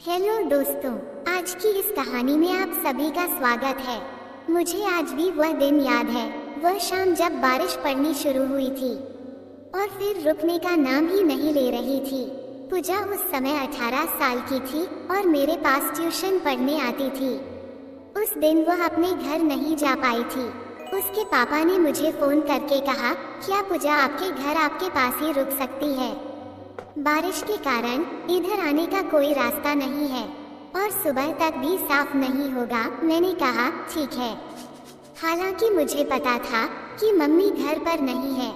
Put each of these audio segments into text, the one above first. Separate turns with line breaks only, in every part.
Hello दोस्तों, आज की इस कहानी में आप सभी का स्वागत है। मुझे आज भी वह दिन याद है, वह शाम जब बारिश पड़नी शुरू हुई थी और फिर रुकने का नाम ही नहीं ले रही थी। पूजा उस समय 18 साल की थी और मेरे पास ट्यूशन पढ़ने आती थी। उस दिन वह अपने घर नहीं जा पाई थी। उसके पापा ने मुझे फोन करके कहा, क्या पूजा आपके घर आपके पास ही रुक सकती है? बारिश के कारण इधर आने का कोई रास्ता नहीं है और सुबह तक भी साफ नहीं होगा। मैंने कहा ठीक है। हालांकि मुझे पता था कि मम्मी घर पर नहीं है,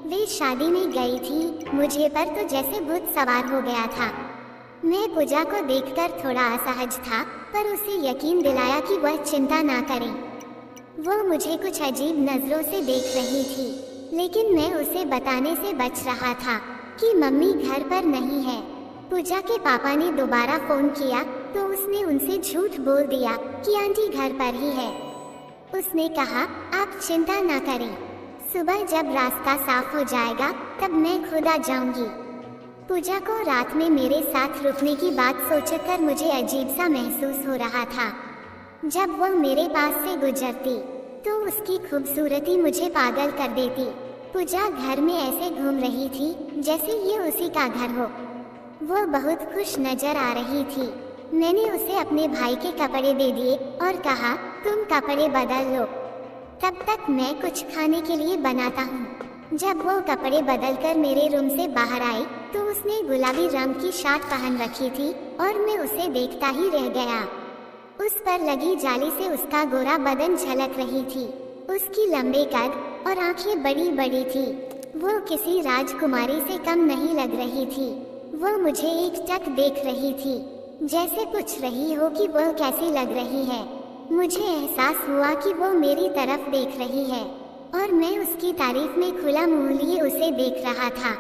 वे शादी में गई थी। मुझे पर तो जैसे भूत सवार हो गया था। मैं पूजा को देखकर थोड़ा असहज था, पर उसे यकीन दिलाया कि वह चिंता ना करे। वो मुझे कुछ अजीब नजरों से देख रही थी, लेकिन मैं उसे बताने से बच रहा था कि मम्मी घर पर नहीं है। पूजा के पापा ने दोबारा फोन किया तो उसने उनसे झूठ बोल दिया कि आंटी घर पर ही है। उसने कहा, आप चिंता ना करें, सुबह जब रास्ता साफ हो जाएगा तब मैं खुद आ जाऊंगी। पूजा को रात में मेरे साथ रुकने की बात सोचकर मुझे अजीब सा महसूस हो रहा था। जब वह मेरे पास से गुजरती तो उसकी खूबसूरती मुझे पागल कर देती। पूजा घर में ऐसे घूम रही थी जैसे ये उसी का घर हो। वो बहुत खुश नजर आ रही थी। मैंने उसे अपने भाई के कपड़े दे दिए और कहा, तुम कपड़े बदल लो, तब तक मैं कुछ खाने के लिए बनाता हूँ। जब वो कपड़े बदलकर मेरे रूम से बाहर आई तो उसने गुलाबी रंग की शर्ट पहन रखी थी और मैं उसे देखता ही रह गया। उस पर लगी जाली से उसका गोरा बदन झलक रही थी। उसकी लंबे कद और आंखें बड़ी बड़ी थी। वो किसी राजकुमारी से कम नहीं लग रही थी। वो मुझे एक टक देख रही थी, जैसे पूछ रही हो कि वह कैसी लग रही है। मुझे एहसास हुआ कि वो मेरी तरफ देख रही है और मैं उसकी तारीफ में खुला मुंह लिए उसे देख रहा था।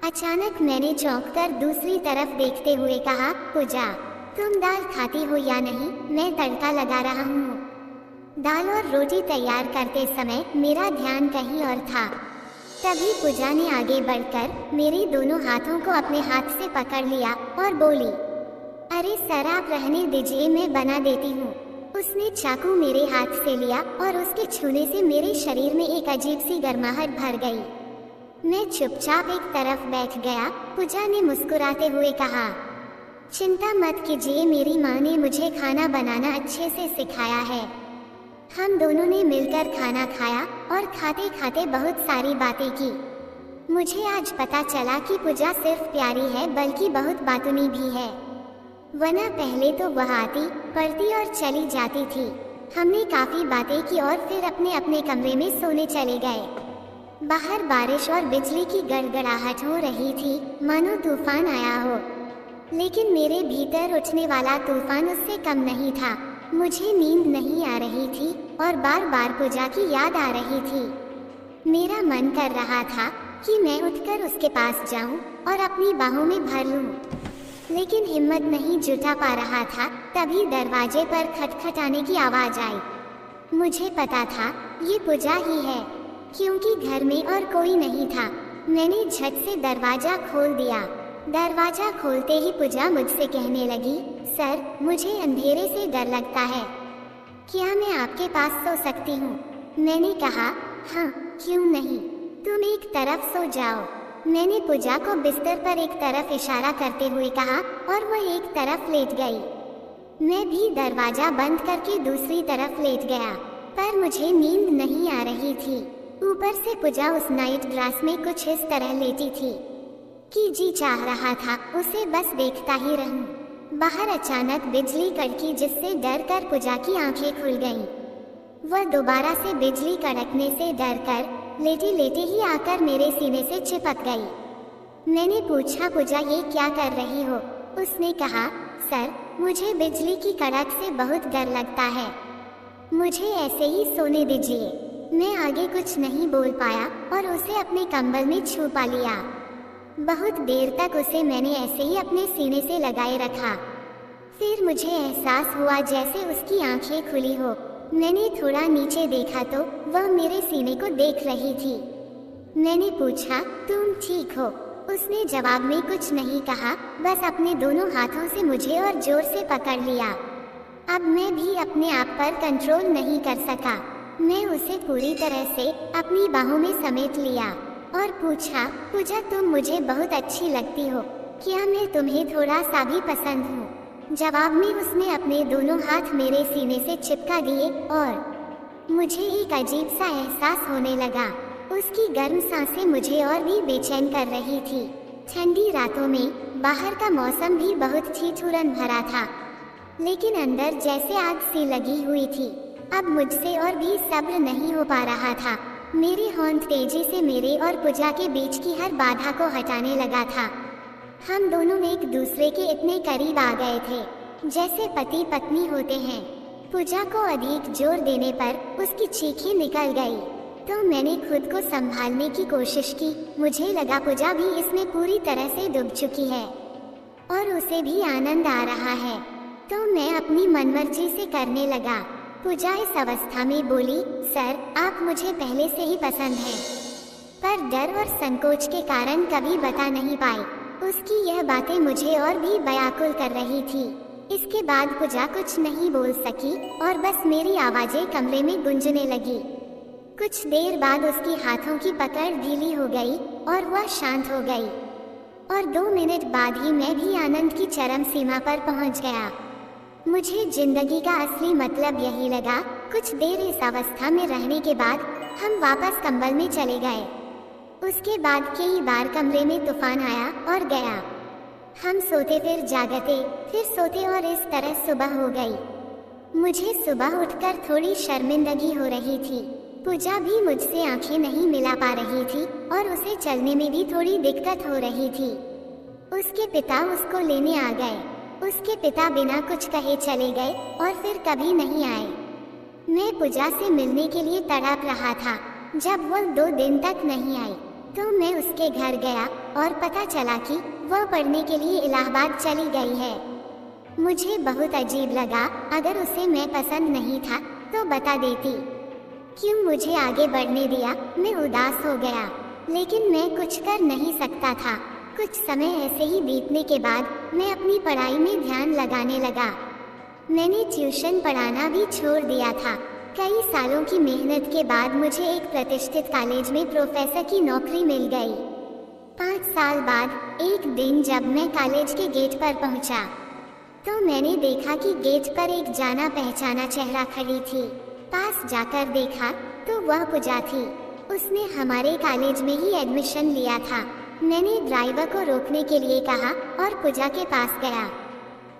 अचानक मैंने चौंक कर दूसरी तरफ देखते हुए कहा, पूजा तुम दाल खाती हो या नहीं? मैं तड़का लगा रहा हूँ। दाल और रोटी तैयार करते समय मेरा ध्यान कहीं और था। तभी पूजा ने आगे बढ़कर मेरे दोनों हाथों को अपने हाथ से पकड़ लिया और बोली, अरे सर आप रहने दीजिए, मैं बना देती हूँ। उसने चाकू मेरे हाथ से लिया और उसके छूने से मेरे शरीर में एक अजीब सी गर्माहट भर गई। मैं चुपचाप एक तरफ बैठ गया। पूजा ने मुस्कुराते हुए कहा, चिंता मत कीजिए, मेरी माँ ने मुझे खाना बनाना अच्छे से सिखाया है। हम दोनों ने मिलकर खाना खाया और खाते खाते बहुत सारी बातें की। मुझे आज पता चला कि पूजा सिर्फ प्यारी है बल्कि बहुत बातूनी भी है। वरना पहले तो वह आती, पढ़ती और चली जाती थी। हमने काफी बातें की और फिर अपने अपने कमरे में सोने चले गए। बाहर बारिश और बिजली की गड़गड़ाहट हो रही थी, मानो तूफान आया हो। लेकिन मेरे भीतर उठने वाला तूफान उससे कम नहीं था। मुझे नींद नहीं आ रही थी और बार बार पूजा की याद आ रही थी। मेरा मन कर रहा था कि मैं उठकर उसके पास जाऊं और अपनी बाहों में भर लूं, लेकिन हिम्मत नहीं जुटा पा रहा था। तभी दरवाजे पर खटखटाने की आवाज आई। मुझे पता था ये पूजा ही है, क्योंकि घर में और कोई नहीं था। मैंने झट से दरवाजा खोल दिया। दरवाजा खोलते ही पूजा मुझसे कहने लगी, सर मुझे अंधेरे से डर लगता है, क्या मैं आपके पास सो सकती हूँ? मैंने कहा, हाँ क्यों नहीं, तुम एक तरफ सो जाओ। मैंने पूजा को बिस्तर पर एक तरफ इशारा करते हुए कहा और वह एक तरफ लेट गई। मैं भी दरवाजा बंद करके दूसरी तरफ लेट गया, पर मुझे नींद नहीं आ रही थी। ऊपर से पूजा उस नाइट ड्रेस में कुछ इस तरह लेटी थी कि जी चाह रहा था उसे बस देखता ही रहूं। बाहर अचानक बिजली कड़की, जिससे डर कर पूजा की आंखें खुल गईं। वह दोबारा से बिजली कड़कने से डरकर लेटे लेटे ही आकर मेरे सीने से चिपक गई। मैंने पूछा, पूजा ये क्या कर रही हो? उसने कहा, सर मुझे बिजली की कड़क से बहुत डर लगता है, मुझे ऐसे ही सोने दीजिए। मैं आगे कुछ नहीं बोल पाया और उसे अपने कंबल में छुपा लिया। बहुत देर तक उसे मैंने ऐसे ही अपने सीने से लगाए रखा। फिर मुझे एहसास हुआ जैसे उसकी आंखें खुली हो। मैंने थोड़ा नीचे देखा तो वह मेरे सीने को देख रही थी। मैंने पूछा, तुम ठीक हो? उसने जवाब में कुछ नहीं कहा, बस अपने दोनों हाथों से मुझे और जोर से पकड़ लिया। अब मैं भी अपने आप पर कंट्रोल नहीं कर सका। मैं उसे पूरी तरह से अपनी बाहों में समेट लिया और पूछा, पूजा तुम मुझे बहुत अच्छी लगती हो, क्या मैं तुम्हें थोड़ा सा भी पसंद हूँ? जवाब में उसने अपने दोनों हाथ मेरे सीने से चिपका दिए और मुझे एक अजीब सा एहसास होने लगा। उसकी गर्म सांसें मुझे और भी बेचैन कर रही थी। ठंडी रातों में बाहर का मौसम भी बहुत ठिठुरन भरा था, लेकिन अंदर जैसे आग सी लगी हुई थी। अब मुझसे और भी सब्र नहीं हो पा रहा था। मेरे होंठ तेजी से मेरे और पूजा के बीच की हर बाधा को हटाने लगा था। हम दोनों एक दूसरे के इतने करीब आ गए थे जैसे पति पत्नी होते हैं। पूजा को अधिक जोर देने पर उसकी चीखें निकल गई, तो मैंने खुद को संभालने की कोशिश की। मुझे लगा पूजा भी इसमें पूरी तरह से डूब चुकी है और उसे भी आनंद आ रहा है, तो मैं अपनी मनमर्जी से करने लगा। पूजा इस अवस्था में बोली, सर आप मुझे पहले से ही पसंद हैं, पर डर और संकोच के कारण कभी बता नहीं पाई। उसकी यह बातें मुझे और भी व्याकुल कर रही थी। इसके बाद पूजा कुछ नहीं बोल सकी और बस मेरी आवाजें कमरे में गूंजने लगी। कुछ देर बाद उसकी हाथों की पकड़ ढीली हो गई और वह शांत हो गई, और 2 मिनट बाद ही मैं भी आनंद की चरम सीमा पर पहुंच गया। मुझे जिंदगी का असली मतलब यही लगा। कुछ देर इस अवस्था में रहने के बाद हम वापस कंबल में चले गए। उसके बाद कई बार कमरे में तूफान आया और गया। हम सोते फिर जागते, फिर सोते, और इस तरह सुबह हो गई। मुझे सुबह उठकर थोड़ी शर्मिंदगी हो रही थी। पूजा भी मुझसे आंखें नहीं मिला पा रही थी और उसे चलने में भी थोड़ी दिक्कत हो रही थी। उसके पिता उसको लेने आ गए। उसके पिता बिना कुछ कहे चले गए और फिर कभी नहीं आए। मैं पूजा से मिलने के लिए तड़प रहा था। जब वह 2 दिन तक नहीं आई तो मैं उसके घर गया और पता चला कि वह पढ़ने के लिए इलाहाबाद चली गई है। मुझे बहुत अजीब लगा। अगर उसे मैं पसंद नहीं था तो बता देती, क्यों मुझे आगे बढ़ने दिया? मैं उदास हो गया, लेकिन मैं कुछ कर नहीं सकता था। कुछ समय ऐसे ही बीतने के बाद मैं अपनी पढ़ाई में ध्यान लगाने लगा। मैंने ट्यूशन पढ़ाना भी छोड़ दिया था। कई सालों की मेहनत के बाद मुझे एक प्रतिष्ठित कॉलेज में प्रोफेसर की नौकरी मिल गई। 5 साल बाद एक दिन जब मैं कॉलेज के गेट पर पहुंचा, तो मैंने देखा कि गेट पर एक जाना पहचाना चेहरा खड़ी थी। पास जाकर देखा तो वह पूजा थी। उसने हमारे कॉलेज में ही एडमिशन लिया था। मैंने ड्राइवर को रोकने के लिए कहा और पूजा के पास गया।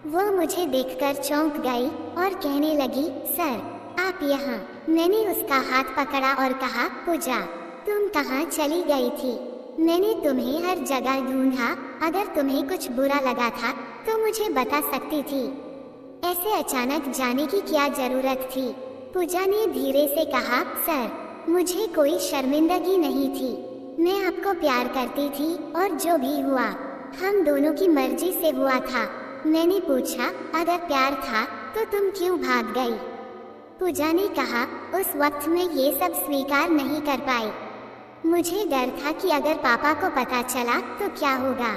वो मुझे देखकर चौंक गई और कहने लगी, सर आप यहाँ। मैंने उसका हाथ पकड़ा और कहा, पूजा तुम कहाँ चली गई थी? मैंने तुम्हें हर जगह ढूंढा। अगर तुम्हें कुछ बुरा लगा था तो मुझे बता सकती थी। ऐसे अचानक जाने की क्या जरूरत थी? पूजा ने धीरे से कहा, सर मुझे कोई शर्मिंदगी नहीं थी। मैं आपको प्यार करती थी और जो भी हुआ हम दोनों की मर्जी से हुआ था। मैंने पूछा, अगर प्यार था तो तुम क्यों भाग गई? पूजा ने कहा, उस वक्त मैं ये सब स्वीकार नहीं कर पाई। मुझे डर था कि अगर पापा को पता चला तो क्या होगा।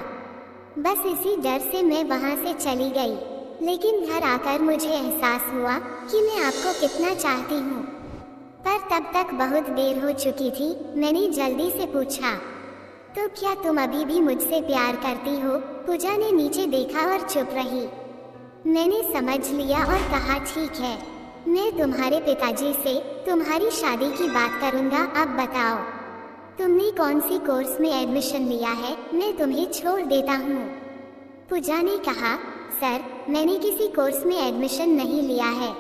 बस इसी डर से मैं वहाँ से चली गई। लेकिन घर आकर मुझे एहसास हुआ कि मैं आपको कितना चाहती हूँ। पर तब तक बहुत देर हो चुकी थी। मैंने जल्दी से पूछा, तो क्या तुम अभी भी मुझसे प्यार करती हो? पूजा ने नीचे देखा और चुप रही। मैंने समझ लिया और कहा, ठीक है, मैं तुम्हारे पिताजी से तुम्हारी शादी की बात करूँगा। अब बताओ तुमने कौन सी कोर्स में एडमिशन लिया है? मैं तुम्हें छोड़ देता हूँ। पूजा ने कहा, सर मैंने किसी कोर्स में एडमिशन नहीं लिया है।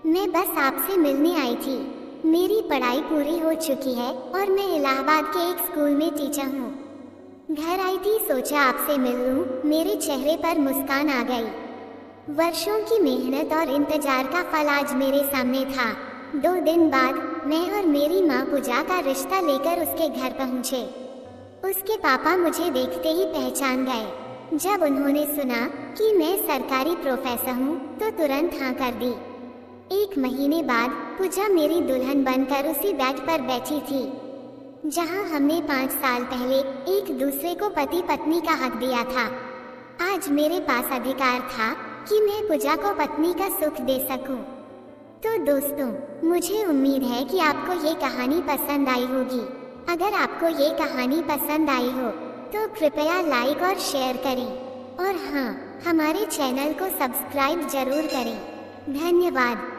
मैं बस आपसे मिलने आई थी। मेरी पढ़ाई पूरी हो चुकी है और मैं इलाहाबाद के एक स्कूल में टीचर हूँ। घर आई थी, सोचा आपसे मिल लूं। मेरे चेहरे पर मुस्कान आ गई। वर्षों की मेहनत और इंतजार का फल आज मेरे सामने था। 2 दिन बाद मैं और मेरी माँ पूजा का रिश्ता लेकर उसके घर पहुँचे। उसके पापा मुझे देखते ही पहचान गए। जब उन्होंने सुना कि मैं सरकारी प्रोफेसर हूँ तो तुरंत हाँ कर दी। 1 महीने बाद पूजा मेरी दुल्हन बनकर उसी बेड पर बैठी थी। जहां हमने 5 साल पहले एक दूसरे को पति पत्नी का हक दिया था। आज मेरे पास अधिकार था कि मैं पूजा को पत्नी का सुख दे सकूं। तो दोस्तों, मुझे उम्मीद है कि आपको ये कहानी पसंद आई होगी। अगर आपको ये कहानी पसंद आई हो तो कृपया लाइक और शेयर करें, और हाँ, हमारे चैनल को सब्सक्राइब जरूर करें। धन्यवाद।